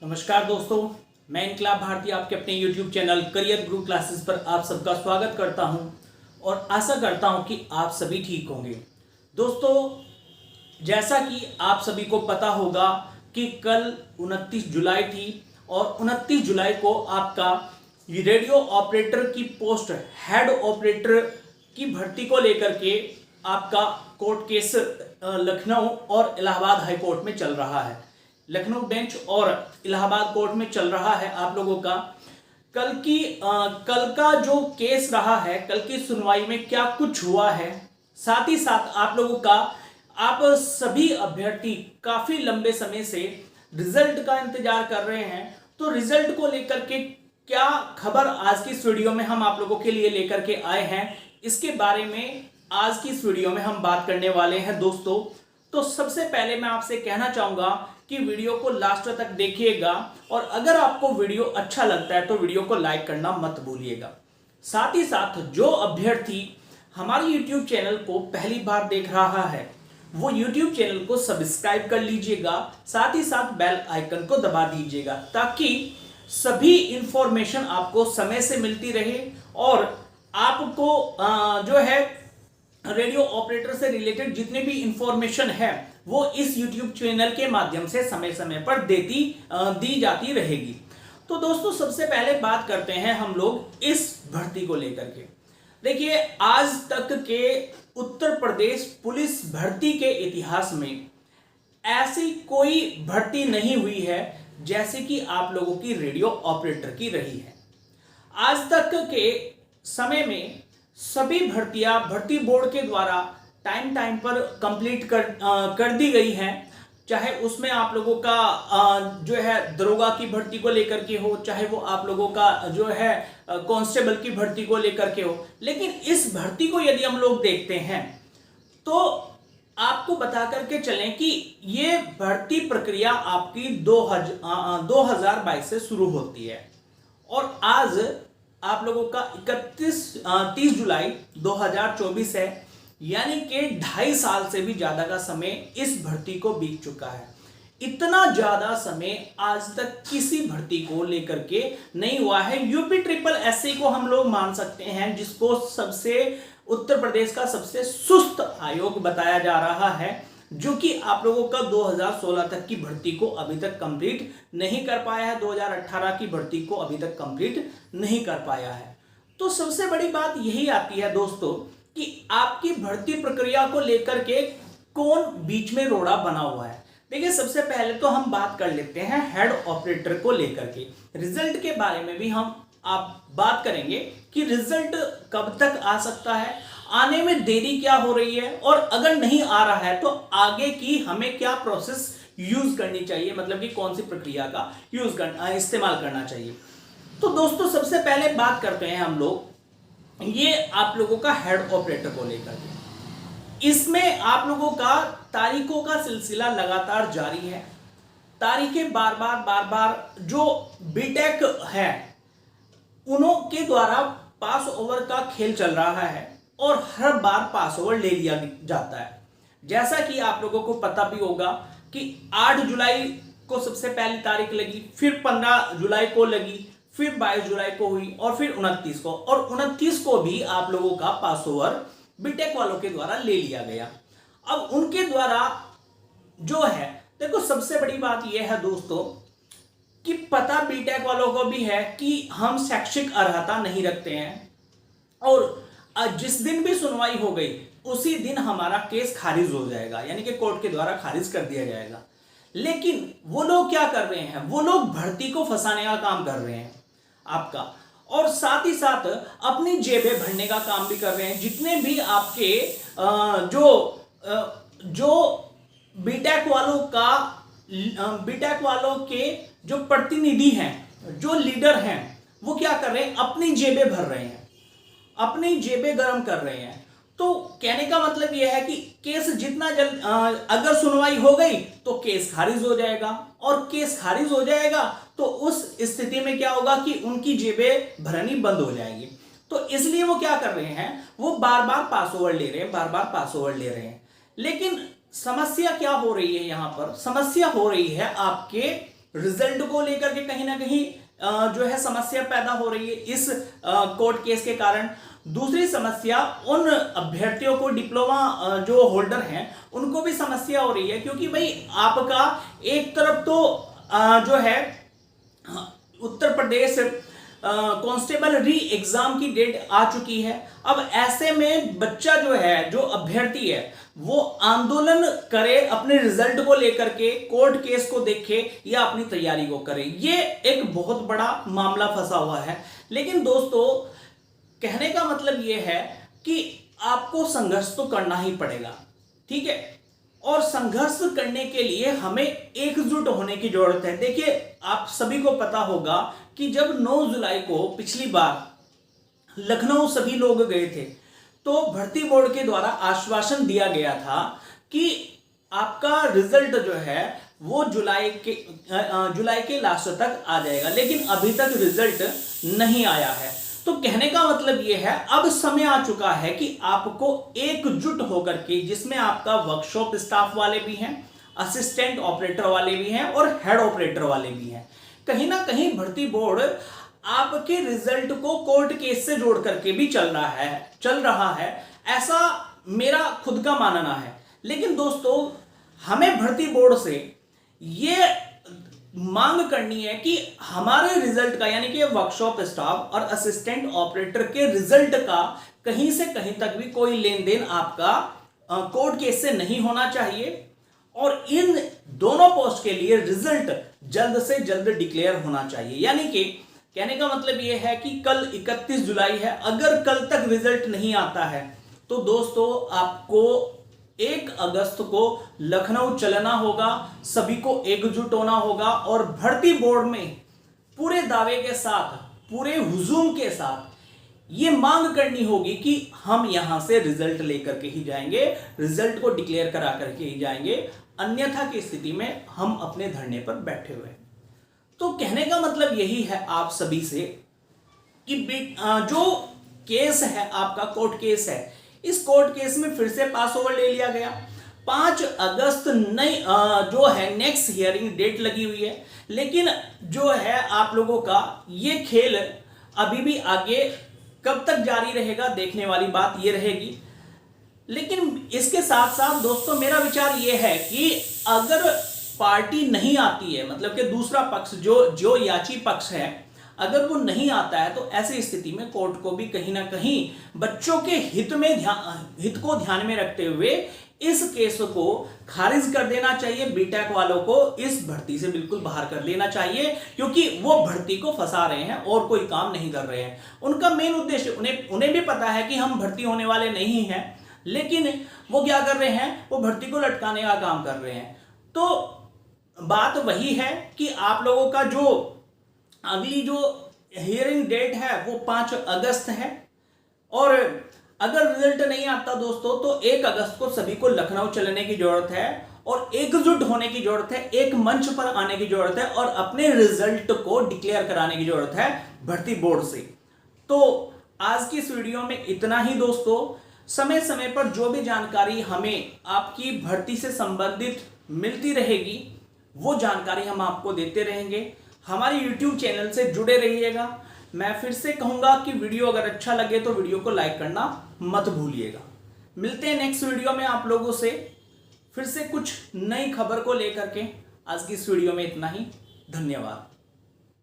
नमस्कार दोस्तों, मैं इनकलाब भारती आपके अपने YouTube चैनल करियर गुरु क्लासेस पर आप सबका स्वागत करता हूं और आशा करता हूं कि आप सभी ठीक होंगे। दोस्तों, जैसा कि आप सभी को पता होगा कि कल 29 जुलाई थी और 29 जुलाई को आपका रेडियो ऑपरेटर की पोस्ट हेड ऑपरेटर की भर्ती को लेकर के आपका कोर्ट केस लखनऊ और इलाहाबाद हाई कोर्ट में चल रहा है। लखनऊ बेंच और इलाहाबाद कोर्ट में चल रहा है आप लोगों का। कल का जो केस रहा है, कल की सुनवाई में क्या कुछ हुआ है, साथ ही साथ आप लोगों का आप सभी अभ्यर्थी काफी लंबे समय से रिजल्ट का इंतजार कर रहे हैं, तो रिजल्ट को लेकर के क्या खबर आज की इस वीडियो में हम आप लोगों के लिए लेकर के आए हैं, इसके बारे में आज की इस वीडियो में हम बात करने वाले हैं दोस्तों। तो सबसे पहले मैं आपसे कहना चाहूंगा कि वीडियो को लास्ट तक देखिएगा और अगर आपको वीडियो अच्छा लगता है तो वीडियो को लाइक करना मत भूलिएगा। साथ ही साथ जो अभ्यर्थी हमारे YouTube चैनल को पहली बार देख रहा है वो YouTube चैनल को सब्सक्राइब कर लीजिएगा, साथ ही साथ बेल आइकन को दबा दीजिएगा ताकि सभी इंफॉर्मेशन आपको समय से मिलती रहे और आपको जो है रेडियो ऑपरेटर से रिलेटेड जितने भी इंफॉर्मेशन है वो इस YouTube चैनल के माध्यम से समय समय पर दी जाती रहेगी। तो दोस्तों, सबसे पहले बात करते हैं हम लोग इस भर्ती को लेकर के। देखिए, आज तक के उत्तर प्रदेश पुलिस भर्ती के इतिहास में ऐसी कोई भर्ती नहीं हुई है जैसे कि आप लोगों की रेडियो ऑपरेटर की रही है। आज तक के समय में सभी भर्तियां भर्ती बोर्ड के द्वारा टाइम पर कंप्लीट कर दी गई हैं, चाहे उसमें आप लोगों का जो है दरोगा की भर्ती को लेकर के हो, चाहे वो आप लोगों का जो है कांस्टेबल की भर्ती को लेकर के हो। लेकिन इस भर्ती को यदि हम लोग देखते हैं तो आपको बता करके चलें कि ये भर्ती प्रक्रिया आपकी 2022 से शुरू होती है और आज आप लोगों का 30 जुलाई 2024 है, यानी कि 2.5 साल से भी ज्यादा का समय इस भर्ती को बीत चुका है। इतना ज्यादा समय आज तक किसी भर्ती को लेकर के नहीं हुआ है। यूपी ट्रिपल एससी को हम लोग मान सकते हैं, जिसको सबसे उत्तर प्रदेश का सबसे सुस्त आयोग बताया जा रहा है, जो कि आप लोगों का 2016 तक की भर्ती को अभी तक कंप्लीट नहीं कर पाया है, 2018 की भर्ती को अभी तक कंप्लीट नहीं कर पाया है। तो सबसे बड़ी बात यही आती है दोस्तों कि आपकी भर्ती प्रक्रिया को लेकर के कौन बीच में रोड़ा बना हुआ है। देखिए, सबसे पहले तो हम बात कर लेते हैं हेड ऑपरेटर को लेकर के। रिजल्ट के बारे में भी हम आप बात करेंगे कि रिजल्ट कब तक आ सकता है, आने में देरी क्या हो रही है और अगर नहीं आ रहा है तो आगे की हमें क्या प्रोसेस यूज करनी चाहिए, मतलब कि कौन सी प्रक्रिया का इस्तेमाल करना चाहिए। तो दोस्तों, सबसे पहले बात करते हैं हम लोग ये आप लोगों का हेड ऑपरेटर को लेकर के। इसमें आप लोगों का तारीखों का सिलसिला लगातार जारी है। तारीखें बार बार जो बीटेक है उन्हों के द्वारा पास ओवर का खेल चल रहा है और हर बार पास ओवर ले लिया जाता है। जैसा कि आप लोगों को पता भी होगा कि 8 जुलाई को सबसे पहली तारीख लगी, फिर 15 जुलाई को लगी, फिर 22 जुलाई को हुई और फिर 29 को, और 29 को भी आप लोगों का पास ओवर बीटेक वालों के द्वारा ले लिया गया। अब उनके द्वारा जो है, देखो सबसे बड़ी बात यह है दोस्तों कि पता बीटेक वालों को भी है कि हम शैक्षिक अर्हता नहीं रखते हैं और जिस दिन भी सुनवाई हो गई उसी दिन हमारा केस खारिज हो जाएगा, यानी कि कोर्ट के द्वारा खारिज कर दिया जाएगा। लेकिन वो लोग क्या कर रहे हैं, वो लोग भर्ती को फंसाने का काम कर रहे हैं आपका, और साथ ही साथ अपनी जेबें भरने का काम भी कर रहे हैं। जितने भी आपके जो बीटेक वालों के जो प्रतिनिधि हैं, जो लीडर हैं, वो क्या कर रहे हैं, अपनी जेबें भर रहे हैं, अपनी जेबें गर्म कर रहे हैं। तो कहने का मतलब यह है कि केस जितना जल्द अगर सुनवाई हो गई तो केस खारिज हो जाएगा, और केस खारिज हो जाएगा तो उस स्थिति में क्या होगा कि उनकी जेबें भरनी बंद हो जाएगी। तो इसलिए वो क्या कर रहे हैं, वो बार बार पास ओवर ले रहे हैं। लेकिन समस्या क्या हो रही है, यहां पर समस्या हो रही है आपके रिजल्ट को लेकर के कहीं ना कहीं जो है समस्या पैदा हो रही है इस कोर्ट केस के कारण। दूसरी समस्या उन अभ्यर्थियों को, डिप्लोमा जो होल्डर हैं उनको भी समस्या हो रही है, क्योंकि भाई आपका एक तरफ तो जो है उत्तर प्रदेश कांस्टेबल री एग्जाम की डेट आ चुकी है। अब ऐसे में बच्चा जो है, जो अभ्यर्थी है, वो आंदोलन करे अपने रिजल्ट को लेकर के, कोर्ट केस को देखे या अपनी तैयारी को करे। ये एक बहुत बड़ा मामला फंसा हुआ है। लेकिन दोस्तों, कहने का मतलब ये है कि आपको संघर्ष तो करना ही पड़ेगा, ठीक है, और संघर्ष करने के लिए हमें एकजुट होने की जरूरत है। देखिए, आप सभी को पता होगा कि जब 9 जुलाई को पिछली बार लखनऊ सभी लोग गए थे, तो भर्ती बोर्ड के द्वारा आश्वासन दिया गया था कि आपका रिजल्ट जो है वो जुलाई के लास्ट तक आ जाएगा, लेकिन अभी तक रिजल्ट नहीं आया है। तो कहने का मतलब यह है, अब समय आ चुका है कि आपको एकजुट होकर के, जिसमें आपका वर्कशॉप स्टाफ वाले भी हैं, असिस्टेंट ऑपरेटर वाले भी हैं और हेड ऑपरेटर वाले भी हैं, कहीं ना कहीं भर्ती बोर्ड आपके रिजल्ट को कोर्ट केस से जोड़ करके भी चल रहा है, ऐसा मेरा खुद का मानना है। लेकिन दोस्तों, हमें भर्ती बोर्ड से ये मांग करनी है कि हमारे रिजल्ट का, यानी कि वर्कशॉप स्टाफ और असिस्टेंट ऑपरेटर के रिजल्ट का कहीं से कहीं तक भी कोई लेन देन आपका कोर्ट केस से नहीं होना चाहिए, और इन दोनों पोस्ट के लिए रिजल्ट जल्द से जल्द डिक्लेयर होना चाहिए। यानी कि कहने का मतलब यह है कि कल 31 जुलाई है, अगर कल तक रिजल्ट नहीं आता है तो दोस्तों आपको 1 अगस्त को लखनऊ चलना होगा, सभी को एकजुट होना होगा और भर्ती बोर्ड में पूरे दावे के साथ, पूरे हुजूम के साथ ये मांग करनी होगी कि हम यहां से रिजल्ट लेकर के ही जाएंगे, रिजल्ट को डिक्लेयर करा करके ही जाएंगे, अन्यथा की स्थिति में हम अपने धरने पर बैठे हुए हैं। तो कहने का मतलब यही है आप सभी से कि जो केस है आपका, कोर्ट केस है, इस कोर्ट केस में फिर से पास ओवर ले लिया गया। 5 अगस्त नई जो है नेक्स्ट हियरिंग डेट लगी हुई है, लेकिन जो है आप लोगों का ये खेल अभी भी आगे कब तक जारी रहेगा, देखने वाली बात ये रहेगी। लेकिन इसके साथ साथ दोस्तों, मेरा विचार ये है कि अगर पार्टी नहीं आती है, मतलब कि दूसरा पक्ष जो याची पक्ष है, अगर वो नहीं आता है, तो ऐसी स्थिति में कोर्ट को भी कहीं ना कहीं बच्चों के हित को ध्यान में रखते हुए इस केस को खारिज कर देना चाहिए। बीटेक वालों को इस भर्ती से बिल्कुल बाहर कर लेना चाहिए, क्योंकि वो भर्ती को फंसा रहे हैं और कोई काम नहीं कर रहे हैं। उनका मेन उद्देश्य, उन्हें भी पता है कि हम भर्ती होने वाले नहीं हैं, लेकिन वो क्या कर रहे हैं, वो भर्ती को लटकाने का काम कर रहे हैं। तो बात वही है कि आप लोगों का जो अगली जो हियरिंग डेट है वो 5 अगस्त है, और अगर रिजल्ट नहीं आता दोस्तों तो 1 अगस्त को सभी को लखनऊ चलने की जरूरत है और एकजुट होने की जरूरत है, एक मंच पर आने की जरूरत है और अपने रिजल्ट को डिक्लेयर कराने की जरूरत है भर्ती बोर्ड से। तो आज की इस वीडियो में इतना ही दोस्तों। समय समय पर जो भी जानकारी हमें आपकी भर्ती से संबंधित मिलती रहेगी, वो जानकारी हम आपको देते रहेंगे। हमारे YouTube चैनल से जुड़े रहिएगा। मैं फिर से कहूंगा कि वीडियो अगर अच्छा लगे तो वीडियो को लाइक करना मत भूलिएगा। मिलते हैं नेक्स्ट वीडियो में आप लोगों से फिर से कुछ नई खबर को लेकर के। आज की इस वीडियो में इतना ही। धन्यवाद।